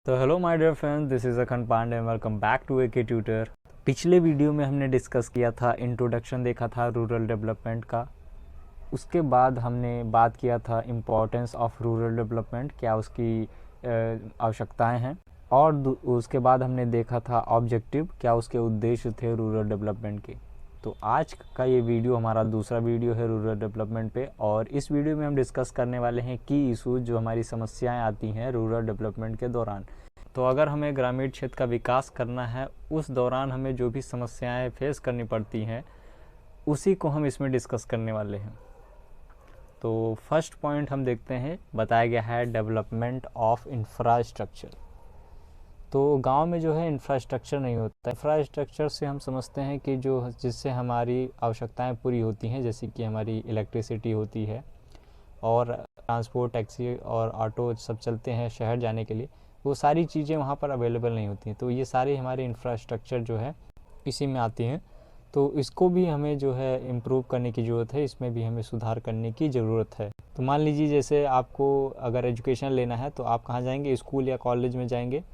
तो hello my dear friends, this is Akhand Pandey and welcome back to AK tutor. पिछले video में हमने discuss किया था, इंट्रोडक्शन देखा था रूरल डेवलपमेंट का। उसके बाद हमने बात किया था इम्पोर्टेंस ऑफ रूरल डेवलपमेंट, क्या उसकी आवश्यकताएं हैं। और उसके बाद हमने देखा था ऑब्जेक्टिव, क्या उसके उद्देश्य थे रूरल डेवलपमेंट के। तो आज का ये वीडियो हमारा दूसरा वीडियो है रूरल डेवलपमेंट पे, और इस वीडियो में हम डिस्कस करने वाले हैं की इशूज़ जो हमारी समस्याएं आती हैं रूरल डेवलपमेंट के दौरान। तो अगर हमें ग्रामीण क्षेत्र का विकास करना है, उस दौरान हमें जो भी समस्याएं फेस करनी पड़ती हैं उसी को हम इसमें डिस्कस करने वाले हैं। तो फर्स्ट पॉइंट हम देखते हैं, बताया गया है डेवलपमेंट ऑफ इंफ्रास्ट्रक्चर। तो गांव में जो है इंफ्रास्ट्रक्चर नहीं होता। इंफ्रास्ट्रक्चर से हम समझते हैं कि जो जिससे हमारी आवश्यकताएं पूरी होती हैं, जैसे कि हमारी इलेक्ट्रिसिटी होती है और ट्रांसपोर्ट, टैक्सी और ऑटो सब चलते हैं शहर जाने के लिए, वो सारी चीज़ें वहाँ पर अवेलेबल नहीं होती हैं। तो ये सारे हमारे इंफ्रास्ट्रक्चर जो है इसी में आती हैं। तो इसको भी हमें जो है इम्प्रूव करने की ज़रूरत है, इसमें भी हमें सुधार करने की ज़रूरत है। तो मान लीजिए जैसे आपको अगर एजुकेशन लेना है तो आप कहाँ जाएंगे, स्कूल या कॉलेज में जाएंगे।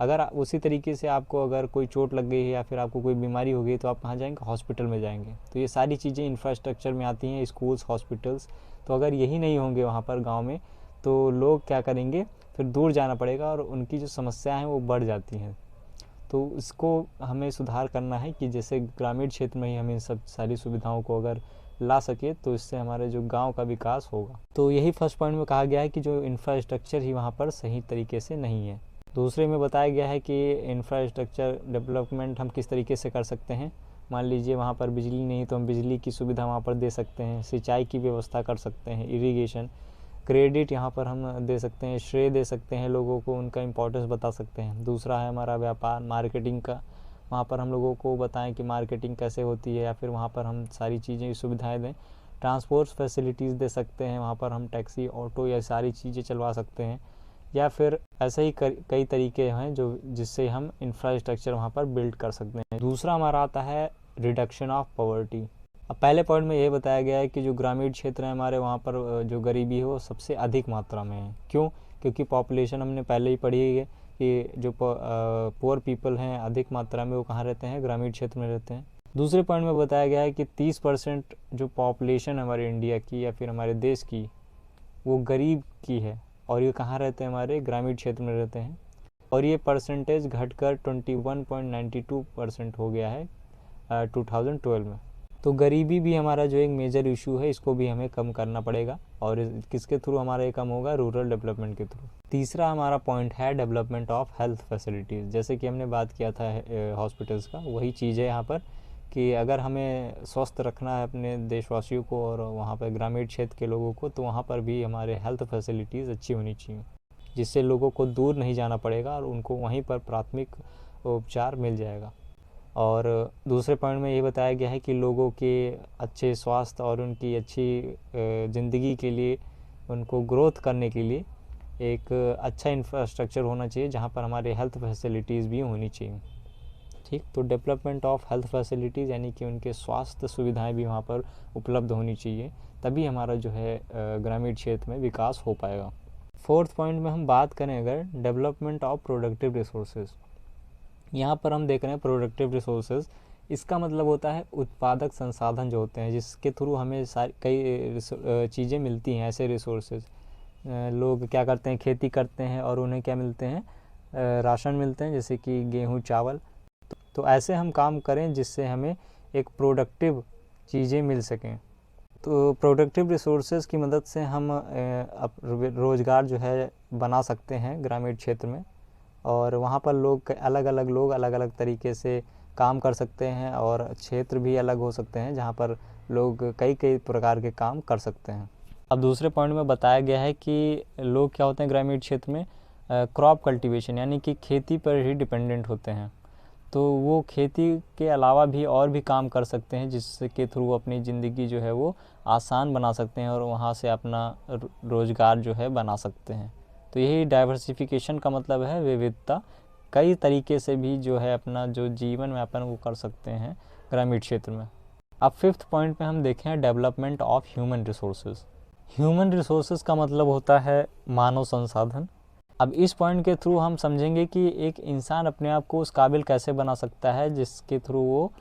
अगर उसी तरीके से आपको अगर कोई चोट लग गई है या फिर आपको कोई बीमारी हो गई तो आप कहाँ जाएंगे, हॉस्पिटल में जाएंगे। तो ये सारी चीज़ें इंफ्रास्ट्रक्चर में आती हैं, स्कूल्स, हॉस्पिटल्स। तो अगर यही नहीं होंगे वहाँ पर गाँव में तो लोग क्या करेंगे, फिर दूर जाना पड़ेगा और उनकी जो समस्याएं हैं वो बढ़ जाती हैं। तो इसको हमें सुधार करना है कि जैसे ग्रामीण क्षेत्र में ही हम इन सब सारी सुविधाओं को अगर ला सके तो इससे हमारे जो गांव का विकास होगा। तो यही फर्स्ट पॉइंट में कहा गया है कि जो इंफ्रास्ट्रक्चर ही वहाँ पर सही तरीके से नहीं है। दूसरे में बताया गया है कि इंफ्रास्ट्रक्चर डेवलपमेंट हम किस तरीके से कर सकते हैं। मान लीजिए वहाँ पर बिजली नहीं तो हम बिजली की सुविधा वहाँ पर दे सकते हैं, सिंचाई की व्यवस्था कर सकते हैं, इरिगेशन, क्रेडिट यहाँ पर हम दे सकते हैं, श्रेय दे सकते हैं लोगों को, उनका इम्पोर्टेंस बता सकते हैं। दूसरा है हमारा व्यापार, मार्केटिंग का, वहाँ पर हम लोगों को बताएं कि मार्केटिंग कैसे होती है, या फिर वहाँ पर हम सारी चीज़ें सुविधाएं दें। ट्रांसपोर्ट फैसिलिटीज़ दे सकते हैं, वहाँ पर हम टैक्सी, ऑटो या सारी चीज़ें चलवा सकते हैं। या फिर ऐसे ही कई तरीके हैं जो जिससे हम इंफ्रास्ट्रक्चर वहाँ पर बिल्ड कर सकते हैं। दूसरा हमारा आता है रिडक्शन ऑफ पॉवर्टी। अब पहले पॉइंट में ये बताया गया है कि जो ग्रामीण क्षेत्र है हमारे, वहाँ पर जो गरीबी है वो सबसे अधिक मात्रा में है। क्यों? क्योंकि पॉपुलेशन हमने पहले ही पढ़ी है कि जो पुअर पीपल हैं अधिक मात्रा में वो कहाँ रहते हैं, ग्रामीण क्षेत्र में रहते हैं। दूसरे पॉइंट में बताया गया है कि 30% जो पॉपुलेशन हमारे इंडिया की या फिर हमारे देश की वो गरीब की है, और ये कहाँ रहते हैं, हमारे ग्रामीण क्षेत्र में रहते हैं। और ये परसेंटेज घटकर 21.92% हो गया है 2012 में। तो गरीबी भी हमारा जो एक मेजर इशू है, इसको भी हमें कम करना पड़ेगा। और किसके थ्रू हमारा ये कम होगा, रूरल डेवलपमेंट के थ्रू। तीसरा हमारा पॉइंट है डेवलपमेंट ऑफ हेल्थ फैसिलिटीज़। जैसे कि हमने बात किया था हॉस्पिटल्स का, वही चीज़ है यहाँ पर कि अगर हमें स्वस्थ रखना है अपने देशवासियों को और वहाँ पर ग्रामीण क्षेत्र के लोगों को, तो वहाँ पर भी हमारे हेल्थ फैसिलिटीज़ अच्छी होनी चाहिए, जिससे लोगों को दूर नहीं जाना पड़ेगा और उनको वहीं पर प्राथमिक उपचार मिल जाएगा। और दूसरे पॉइंट में ये बताया गया है कि लोगों के अच्छे स्वास्थ्य और उनकी अच्छी ज़िंदगी के लिए, उनको ग्रोथ करने के लिए एक अच्छा इंफ्रास्ट्रक्चर होना चाहिए जहाँ पर हमारे हेल्थ फैसिलिटीज़ भी होनी चाहिए। ठीक, तो डेवलपमेंट ऑफ हेल्थ फैसिलिटीज़ यानी कि उनके स्वास्थ्य सुविधाएं भी वहाँ पर उपलब्ध होनी चाहिए, तभी हमारा जो है ग्रामीण क्षेत्र में विकास हो पाएगा। फोर्थ पॉइंट में हम बात करें अगर डेवलपमेंट ऑफ प्रोडक्टिव रिसोर्सेज, यहाँ पर हम देख रहे हैं प्रोडक्टिव रिसोर्सेज, इसका मतलब होता है उत्पादक संसाधन जो होते हैं जिसके थ्रू हमें कई चीज़ें मिलती हैं। ऐसे रिसोर्सेज, लोग क्या करते हैं, खेती करते हैं और उन्हें क्या मिलते हैं, राशन मिलते हैं, जैसे कि गेहूँ, चावल। तो ऐसे हम काम करें जिससे हमें एक प्रोडक्टिव चीज़ें मिल सकें। तो प्रोडक्टिव रिसोर्सेज की मदद से हम रोज़गार जो है बना सकते हैं ग्रामीण क्षेत्र में, और वहाँ पर लोग अलग अलग तरीके से काम कर सकते हैं, और क्षेत्र भी अलग हो सकते हैं जहाँ पर लोग कई प्रकार के काम कर सकते हैं। अब दूसरे पॉइंट में बताया गया है कि लोग क्या होते हैं ग्रामीण क्षेत्र में, क्रॉप कल्टीवेशन यानी कि खेती पर ही डिपेंडेंट होते हैं। तो वो खेती के अलावा भी और भी काम कर सकते हैं जिसके थ्रू अपनी ज़िंदगी जो है वो आसान बना सकते हैं और वहाँ से अपना रोज़गार जो है बना सकते हैं। तो यही डाइवर्सिफिकेशन का मतलब है, विविधता, कई तरीके से भी जो है अपना जो जीवन यापन वो कर सकते हैं ग्रामीण क्षेत्र में। अब फिफ्थ पॉइंट में हम देखें development of human resources. Human resources का मतलब होता है मानव संसाधन। अब इस पॉइंट के थ्रू हम समझेंगे कि एक इंसान अपने आप को उस काबिल कैसे बना सकता है जिसके थ्रू वो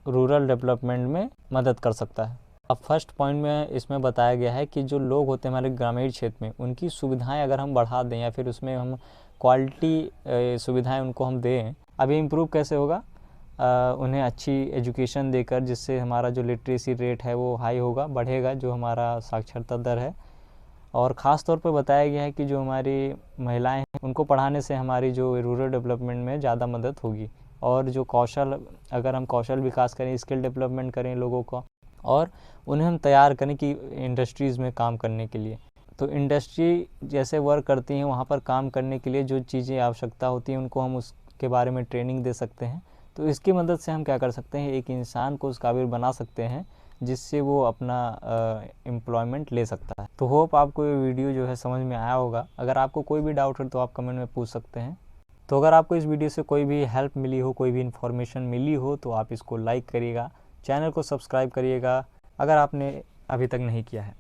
रूरल डेवलपमेंट में मदद कर सकता है। अब फर्स्ट पॉइंट में इसमें बताया गया है कि जो लोग होते हैं हमारे ग्रामीण क्षेत्र में, उनकी सुविधाएं अगर हम बढ़ा दें या फिर उसमें हम क्वालिटी सुविधाएं उनको हम दें। अब ये इम्प्रूव कैसे होगा? उन्हें अच्छी एजुकेशन देकर, जिससे हमारा जो लिटरेसी रेट है वो हाई होगा, बढ़ेगा, जो हमारा साक्षरता दर है। और ख़ास तौर पर बताया गया है कि जो हमारी महिलाएं हैं उनको पढ़ाने से हमारी जो रूरल डेवलपमेंट में ज़्यादा मदद होगी। और जो कौशल, अगर हम कौशल विकास करें, स्किल डेवलपमेंट करें लोगों को, और उन्हें हम तैयार करें कि इंडस्ट्रीज़ में काम करने के लिए, तो इंडस्ट्री जैसे वर्क करती हैं वहाँ पर काम करने के लिए जो चीज़ें आवश्यकता होती हैं उनको हम उसके बारे में ट्रेनिंग दे सकते हैं। तो इसकी मदद से हम क्या कर सकते हैं, एक इंसान को उस काबिल बना सकते हैं जिससे वो अपना एम्प्लॉयमेंट ले सकता है। तो होप आपको ये वीडियो जो है समझ में आया होगा। अगर आपको कोई भी डाउट है तो आप कमेंट में पूछ सकते हैं। तो अगर आपको इस वीडियो से कोई भी हेल्प मिली हो, कोई भी इन्फॉर्मेशन मिली हो, तो आप इसको लाइक करिएगा, चैनल को सब्सक्राइब करिएगा अगर आपने अभी तक नहीं किया है।